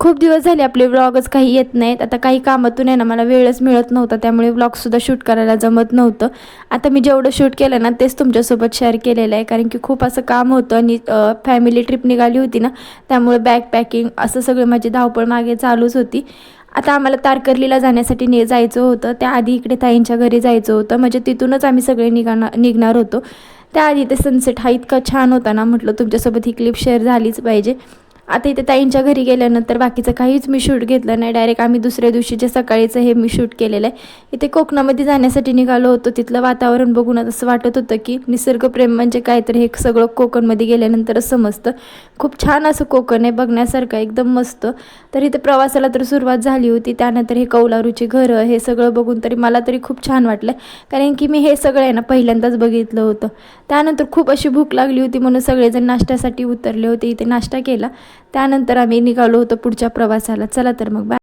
खूप दिवस झाले आपले व्लॉगच काही येत नाहीत. आता काही कामातून आहे ना मला वेळच मिळत नव्हता, त्यामुळे व्लॉगसुद्धा शूट करायला जमत नव्हतं. आता मी जेवढं शूट केलं ना तेच तुमच्यासोबत शेअर केलेलं आहे, कारण की खूप असं काम होतं आणि फॅमिली ट्रिप निघाली होती ना, त्यामुळे बॅग पॅकिंग असं सगळं माझी धावपळ मागे चालूच होती. आता आम्हाला तारकर्लीला जाण्यासाठी जायचं होतं. त्याआधी इकडे ताईंच्या घरी जायचं होतं, म्हणजे तिथूनच आम्ही सगळे निघणार होतो. त्याआधी ते सनसेट हा इतका छान होता ना, म्हटलं तुमच्यासोबत ही क्लिप शेअर झालीच पाहिजे. आता इथे ताईंच्या घरी गेल्यानंतर बाकीचं काहीच मी शूट घेतलं नाही. डायरेक्ट आम्ही दुसऱ्या दिवशीच्या सकाळीचं हे मी शूट केलेलं आहे. इथे कोकणामध्ये जाण्यासाठी निघालो होतो. तिथलं वातावरण बघून असं वाटत होतं की निसर्गप्रेम म्हणजे काय, तर हे सगळं कोकणमध्ये गेल्यानंतरच समजतं. खूप छान असं कोकण आहे, बघण्यासारखं एकदम मस्त. तर इथे प्रवासाला तर सुरुवात झाली होती. त्यानंतर हे कौलारूची घरं हे सगळं बघून तरी मला तरी खूप छान वाटलं, कारण की मी हे सगळं आहे ना पहिल्यांदाच बघितलं होतं. त्यानंतर खूप अशी भूक लागली होती, म्हणून सगळेजण नाश्त्यासाठी उतरले होते. इथे नाश्ता केला. त्यानंतर आम्ही निघालो होतो पुढच्या प्रवासाला. चला तर मग बाय.